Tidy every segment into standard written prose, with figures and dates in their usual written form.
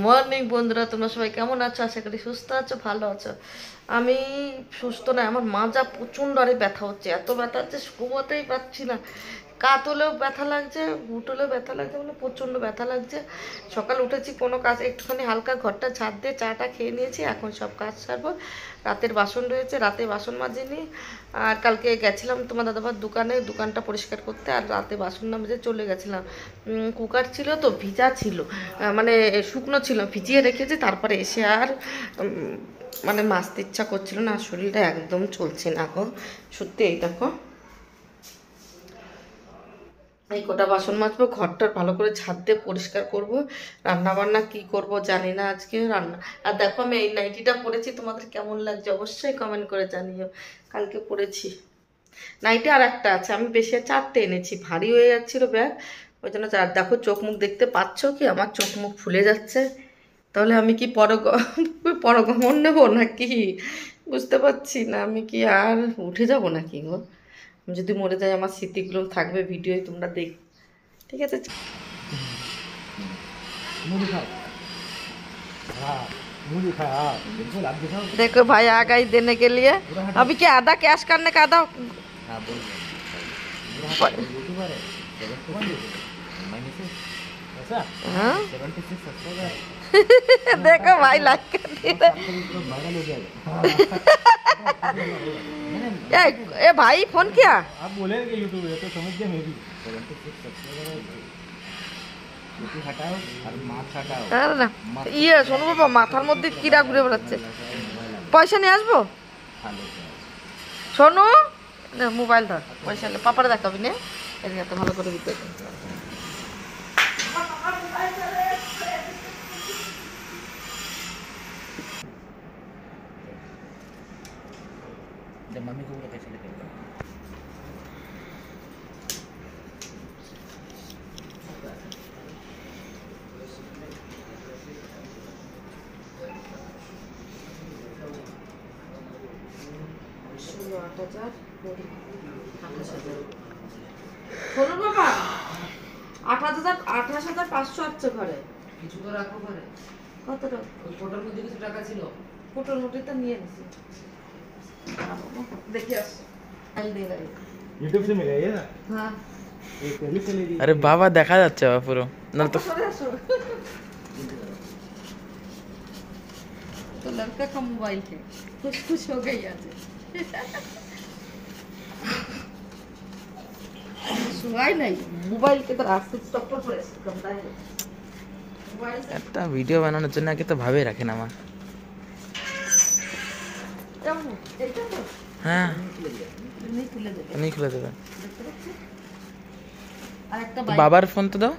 Morning বন্ধুরা, তোমরা সবাই কেমন আছো? আশা করি সুস্থ আছো, ভালো আছো। আমি সুস্থ না, আমার মাজা প্রচণ্ড আরে ব্যথা হচ্ছে, এত ব্যথা হচ্ছে ঘুমোতেই পারছি না। কাত হলেও ব্যথা লাগছে, ঘুট হলেও ব্যথা লাগছে, মানে প্রচণ্ড ব্যথা লাগছে। সকাল উঠেছি, কোনো কাজ একটুখানি হালকা ঘরটা ঝাড় দিয়ে চাটা খেয়ে নিয়েছি, এখন সব কাজ সারবো। রাতের বাসন রয়েছে, রাতে বাসন মাজিনি। আর কালকে গেছিলাম তোমার দাদাবার দোকানে, দোকানটা পরিষ্কার করতে, আর রাতে বাসন না মেজে চলে গেছিলাম। কুকার ছিল তো ভিজা ছিল, মানে শুকনো ছিল, ভিজিয়ে রেখেছি। তারপরে এসে আর মানে মাজতে ইচ্ছা করছিল না, শরীরটা একদম চলছে না গো সত্যি। এই দেখো, এই কটা বাসন মাজবো, ঘরটার ভালো করে ছাদ দিয়ে পরিষ্কার করবো। রান্না বান্না কি করব জানি না আজকে রান্না। আর দেখো আমি এই নাইটিটা পরেছি, তোমাদের কেমন লাগছে অবশ্যই কমেন্ট করে জানিও। কালকে পরেছি নাইটি, আর একটা আছে, আমি বেশি 4টে এনেছি, ভারী হয়ে যাচ্ছিল ব্যাগ, ওই জন্য 4। দেখো চোখ মুখ দেখতে পাচ্ছ কি, আমার চোখ মুখ ফুলে যাচ্ছে। তাহলে আমি কি পরগমন নেবো নাকি বুঝতে পারছি না। আমি কি আর উঠে যাব নাকি গো? আমি যদি মরে যাই, আমার স্মৃতিগুলো থাকবে ভিডিওয়, তোমরা দেখ। ঠিক আছে, देखो भाई आ गई देने के लिए। अभी क्या आधा कैश करने का, आधा हाँ? देखो भाई लाइक कर दिया। ए भाई फोन किया, आप बोलेंगे यूट्यूब है तो समझ गया। मेरी हटाओ और मार्क्स हटाओ। আরে না ইয়ে শোনো বাবা, মাথার মধ্যে কিরা ঘুরে বেড়াচ্ছে। পয়সা নিয়ে আসবো শোনো, মোবাইল ধর, পয়সা নিয়ে পাপারে দেখাবি না, এদিকে এত ভালো করে দিতে। जब मम्मी को बोला कैसे लेके শোনো বাবা, 28,500 আসছে ঘরে। কিছু তো রাখো ঘরে। কত টাকা? ওই ফটোর মধ্যে কিছু টাকা ছিল। ফটোর নোটিটা নিয়ে নিছি, দেখি আসো। यूट्यूब से मिला ये ना। हाँ ये पहले से ले ली। अरे बाबा দেখা যাচ্ছে বাবা পুরো না তো। सरे আসो। तो लड़का का मोबाइल है, खुश खुश हो गई आज। सुनाई नहीं मोबाइल के तरह आस्ते स्टॉप पर पड़े गंदा है मोबाइल से। একটা ভিডিও বানানোর জন্য আগে তো ভাবে রাখেন আমার। जाओ এইটা তো হ্যাঁ नहीं खुले दे, नहीं খুলে দেবে। দেখতে পাচ্ছি। আর একটা বাবার ফোন তো দাও।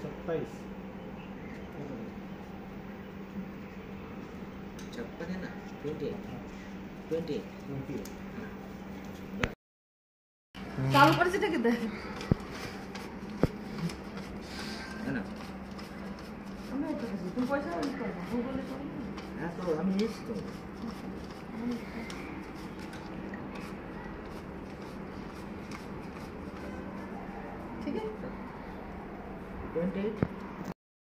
27 56 है ना 20 চালু করেছে এটা কি দেখ है ना। আমি এটা কিছু তুমি পয়সা দিতে পারবো গুগলে করো। हाँ तो हम ये तो ঠিক আছে 28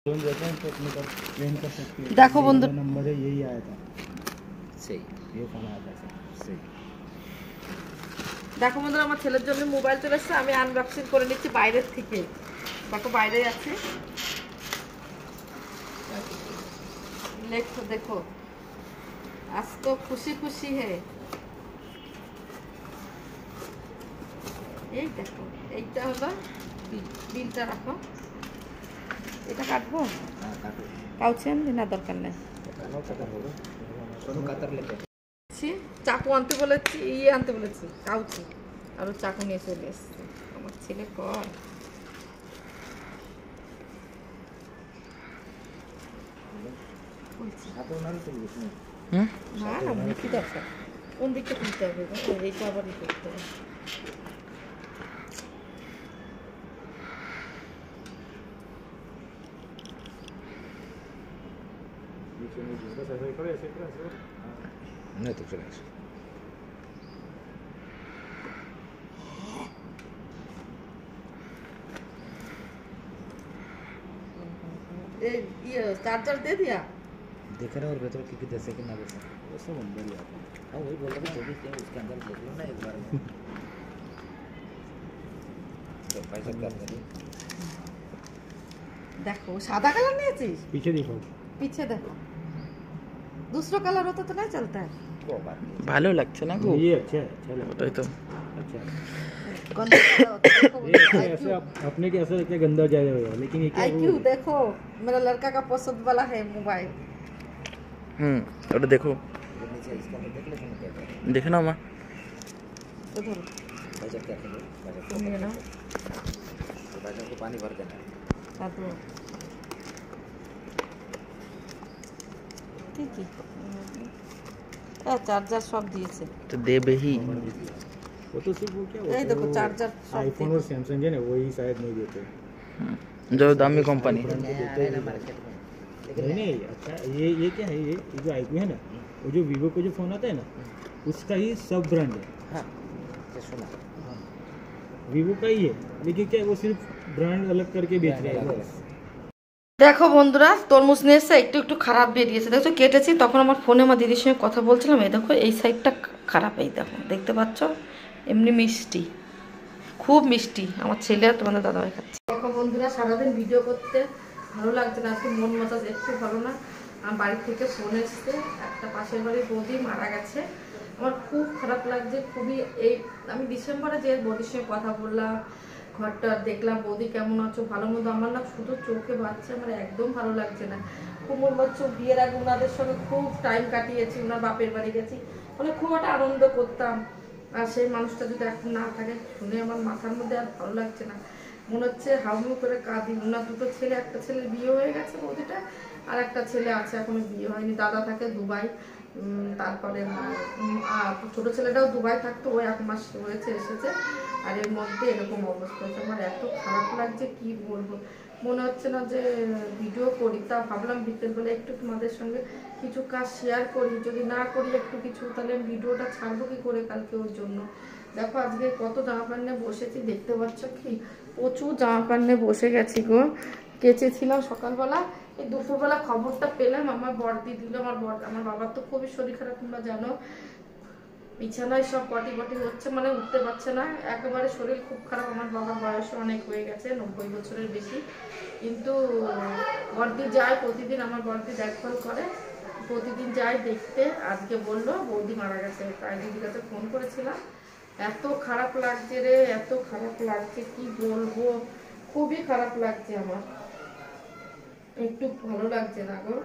लोन देते हैं तो अपने पास क्लेम कर सकते हैं। देखो बंधु, नंबर है यही आया था, सही। ये फोन आया था सही। দেখো বন্ধুরা, আমার ছেলের জন্য মোবাইল চলে এসেছে, আমি আনবক্সিং করে নিচ্ছি বাইরের থেকে। দেখো বাইরেই আছে, লেখো দেখো, আজ তো খুশি খুশি হে। এই দেখো, এইটা হলো বিলটা, রাখো। এটা কাটবো, हाँ काटो। কাউছে আনবি না, দরকার নেই। कतर होगा सोनू कतर लेके চাকু আনতে বলেছি, ইয়ে আনতে বলেছি, কাউছি, আর ও চাকু নিয়ে চলে এসছে। আমার ছেলে কর आप तो ना तो इसमें হুম না না, মুখি দরকার, কোন দিকটা তুলতে হবে গো? এইটা আবার ই করতে হবে। बीच में जिसका ऐसे करे ऐसे नहीं तो चले ये चार्जर दे दिया? देख रहे हो और भीतर की दे से कि ना दे से वो सब अंदर ही आता है। हाँ वही बोल रहा था जो भी किया उसके अंदर देख लो ना एक बार में। तो भाई सब कर दे देखो सादा कलर নিয়েছিস पीछे दिखाओ। पीछे देखो दूसरा कलर होता तो नहीं चलता है वो बात नहीं ভালো লাগছে না গো ये अच्छा है, अच्छा लगा। ওটাই তো अच्छा है। गंदा होता है, देखो ये ऐसे ऐसे अपने के ऐसा लगता है गंदा जाएगा, लेकिन ये क्या IQ देखो मेरा लड़का का पसंद वाला है मोबाइल হুম ওটা দেখো वो नीचे इसके अंदर देख ले तुम क्या कर रहे हो। দেখে নাও মা तो धरो भाई सब क्या खेलो भाई सब तुम ये ना तो भाई सब को पानी भर देना है। तो ठीक है चार्जर सब दिए তো দেবেহি वो तो सिर्फ वो क्या এই দেখো চার্জার आईफोन और सैमसंग है ना, वही शायद नहीं देते। जो दामी কোম্পানি नया आया ना मार्केट में नहीं नहीं, अच्छा ये क्या है, ये जो आईक्यू है ना, वो जो वीवो का जो फोन आता है ना, उसका ही सब ब्रांड है। हाँ ये सुना वीवो का ही है, लेकिन क्या है, वो सिर्फ ब्रांड अलग करके बेच रहे हैं बस। দেখো বন্ধুরা তরমুজ নিয়ে এসে একটু একটু খারাপ বেরিয়েছে দেখো কেটেছি তখন আমার ফোনে আমার দিদির সঙ্গে কথা বলছিলাম এই দেখো এই সাইডটা খারাপ এই দেখো দেখতে পাচ্ছ এমনি মিষ্টি খুব মিষ্টি আমার ছেলে আর তোমাদের দাদাভাই খাচ্ছে দেখো বন্ধুরা সারাদিন ভিডিও করতে ভালো লাগছে না আজকে মন মেজাজ একটু ভালো না আমার বাড়ি থেকে ফোন এসছে একটা পাশের বাড়ির বৌদি মারা গেছে আমার খুব খারাপ লাগছে খুবই এই আমি ডিসেম্বরে যে বৌদির সঙ্গে কথা বললাম ঘরটা দেখলাম বৌদি কেমন আছো ভালো মতো আমার না শুধু চোখে বাচ্চা আমার একদম ভালো লাগছে না কুমোর বাচ্চা বিয়ের আগে ওনাদের সঙ্গে খুব টাইম কাটিয়েছি ওনার বাপের বাড়ি গেছি মানে খুব একটা আনন্দ করতাম আর সেই মানুষটা যদি এখন না থাকে শুনে আমার মাথার মধ্যে আর ভালো লাগছে না মনে হচ্ছে হাউমাউ করে কাঁদি ওনার দুটো ছেলে একটা ছেলের বিয়ে হয়ে গেছে বৌদিটা আর একটা ছেলে আছে এখনো বিয়ে হয়নি দাদা থাকে দুবাই তারপরে ছোট ছেলেটাও দুবাই থাকতো ওই 1 মাস হয়েছে এসেছে আর এর মধ্যে এরকম অবস্থা হচ্ছে আমার এত খারাপ লাগছে কি বলবো মনে হচ্ছে না যে ভিডিও করি তা ভাবলাম বিকেলবেলা একটু তোমাদের সঙ্গে কিছু কাজ শেয়ার করি যদি না করি একটু কিছু তাহলে ভিডিওটা ছাড়বো কি করে কালকে ওর জন্য দেখো আজকে কত জামা প্যান্ট নিয়ে বসেছি দেখতে পাচ্ছ কি প্রচুর জামা প্যান্ট নিয়ে বসে গেছি গো কেচেছিলাম সকালবেলা এই দুপুরবেলা খবরটা পেলাম আমার বড়দি দিল আমার বাবার তো খুবই শরীর খারাপ তোমরা জানো বিছানায় সব পটি হচ্ছে মানে উঠতে পারছে না একেবারে শরীর খুব খারাপ আমার বাবার বয়স অনেক হয়ে গেছে 90 বছরের বেশি কিন্তু বড়দি যায় প্রতিদিন আমার বড়দি দেখভাল করে প্রতিদিন যায় দেখতে আজকে বললো বৌদি মারা গেছে তাই দিদির কাছে ফোন করেছিলাম এত খারাপ লাগছে রে এত খারাপ লাগছে কি বলবো খুবই খারাপ লাগছে আমার একটু ভালো লাগছে না গো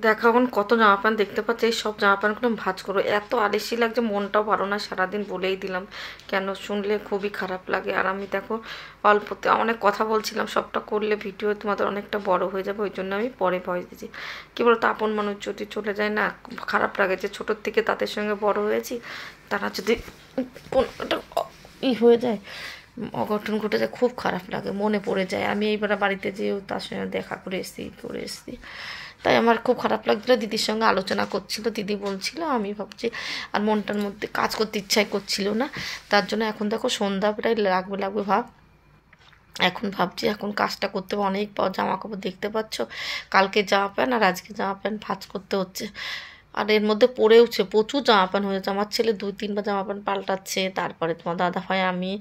দেখো এখন কত জামা প্যান্ট দেখতে পাচ্ছি এই সব জামা প্যান্টগুলো ভাঁজ করো এত আলিশি লাগছে মনটাও ভালো না সারাদিন বলেই দিলাম কেন শুনলে খুবই খারাপ লাগে আর আমি দেখো অল্পতে অনেক কথা বলছিলাম সবটা করলে ভিডিও তোমাদের অনেকটা বড় হয়ে যাবে ওই জন্য আমি পরে ভয়েস দিয়েছি কী বলতো আপন মানুষ যদি চলে যায় না খারাপ লাগে যে ছোটোর থেকে তাদের সঙ্গে বড় হয়েছি তারা যদি কোনোটা হয়ে যায় অঘটন ঘটে যায় খুব খারাপ লাগে মনে পড়ে যায় আমি এইবার বাড়িতে যেয়েও তার সঙ্গে দেখা করে এসেছি তাই আমার খুব খারাপ লাগছিলো দিদির সঙ্গে আলোচনা করছিল দিদি বলছিল আমি ভাবছি আর মনটার মধ্যে কাজ করতে ইচ্ছাই করছিল না তার জন্য এখন দেখো সন্ধ্যা প্রায় লাগবে ভাব এখন ভাবছি এখন কাজটা করতে অনেক জামা কাপড় দেখতে পাচ্ছ কালকে জামা প্যান্ট আর আজকে জামা প্যান্ট ভাঁজ করতে হচ্ছে আর এর মধ্যে পড়েওছে প্রচুর জামা প্যান্ট হয়েছে আমার ছেলে 2-3বার জামা প্যান্ট পাল্টাচ্ছে তারপরে তোমার দাদা ভাই আমি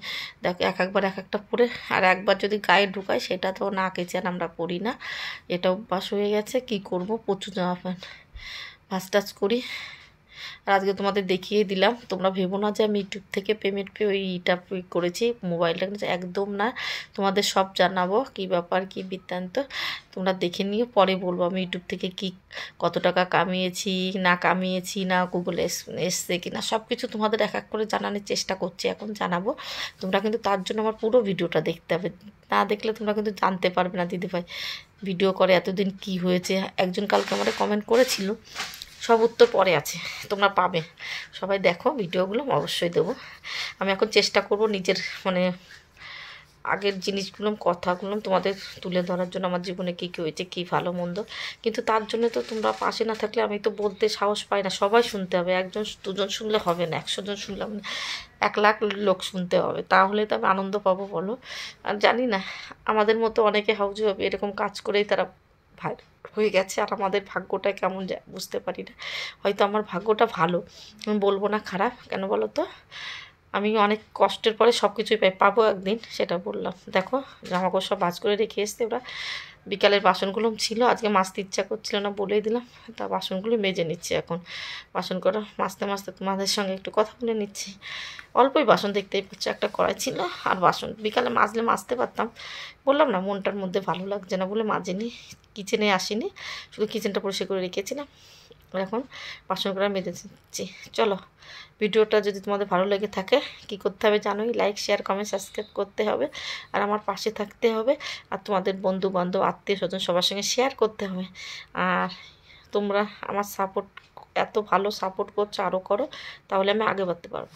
দেখো একবার এক একটা পরে আর একবার যদি গায়ে ঢুকাই সেটা তো না কেচে আর আমরা পরি না এটা অভ্যাস হয়ে গেছে কি করব প্রচুর জামা প্যান্ট ভাঁজ টাজ করি আর আজকে তোমাদের দেখিয়ে দিলাম তোমরা ভেবো না যে আমি ইউটিউব থেকে পেমেন্ট ওইটা করেছি মোবাইলটা কিন্তু একদম না তোমাদের সব জানাবো কি ব্যাপার কি বৃত্তান্ত তোমরা দেখে নিও পরে বলবো আমি ইউটিউব থেকে কি কত টাকা কামিয়েছি না গুগলে এসছে কিনা সব কিছু তোমাদের এক এক করে জানানোর চেষ্টা করছি এখন জানাবো তোমরা কিন্তু তার জন্য আমার পুরো ভিডিওটা দেখতে হবে না দেখলে তোমরা কিন্তু জানতে পারবে না দিদিভাই ভিডিও করে এতদিন কি হয়েছে একজন কালকে আমাদের কমেন্ট করেছিল সব উত্তর পরে আছে তোমরা পাবে সবাই দেখো ভিডিওগুলো অবশ্যই দেবো আমি এখন চেষ্টা করব নিজের মানে আগের জিনিসগুলো কথাগুলো তোমাদের তুলে ধরার জন্য আমার জীবনে কী কী হয়েছে কী ভালো মন্দ কিন্তু তার জন্য তো তোমরা পাশে না থাকলে আমি তো বলতে সাহস পাই না সবাই শুনতে হবে 1 জন 2 জন শুনলে হবে না 100 জন শুনলাম 1 লাখ লোক শুনতে হবে তাহলে তো আমি আনন্দ পাবো বলো আর জানি না আমাদের মতো অনেকে হাউজি হবে এরকম কাজ করেই তারা ভাইরাল হয়ে গেছে। আর আমাদের ভাগ্যটা কেমন যায় বুঝতে পারি না। হয়তো আমার ভাগ্যটা ভালো, আমি বলবো না খারাপ, কেন বলো তো, আমি অনেক কষ্টের পরে সব কিছুই পাবো একদিন, সেটা বললাম। দেখো জামাকাপড় সব ভাঁজ করে রেখে এসছে ওরা। বিকালের বাসনগুলো ছিল, আজকে মাজতে ইচ্ছা করছিল না বলেই দিলাম, তা বাসনগুলো মেজে নিচ্ছি এখন। বাসন করা মাজতে মাজতে তোমাদের সঙ্গে একটু কথা বলে নিচ্ছি। অল্পই বাসন, দেখতেই পাচ্ছ, একটা কড়াই ছিল। আর বাসন বিকালে মাজলে মাজতে পারতাম, বললাম না মনটার মধ্যে ভালো লাগছে না বলে মাজিনি, কিচেনে আসিনি, শুধু কিচেনটা পরিষ্কার করে রেখেছিলাম। এখন বাসন করা মেজে দিচ্ছি। চলো, ভিডিওটা যদি তোমাদের ভালো লেগে থাকে কি করতে হবে জানোই, লাইক শেয়ার কমেন্ট সাবস্ক্রাইব করতে হবে, আর আমার পাশে থাকতে হবে, আর তোমাদের বন্ধু বান্ধব আত্মীয় স্বজন সবার সঙ্গে শেয়ার করতে হবে। আর তোমরা আমার সাপোর্ট, এত ভালো সাপোর্ট করছো, আরও করো, তাহলে আমি আগে বাড়তে পারবো।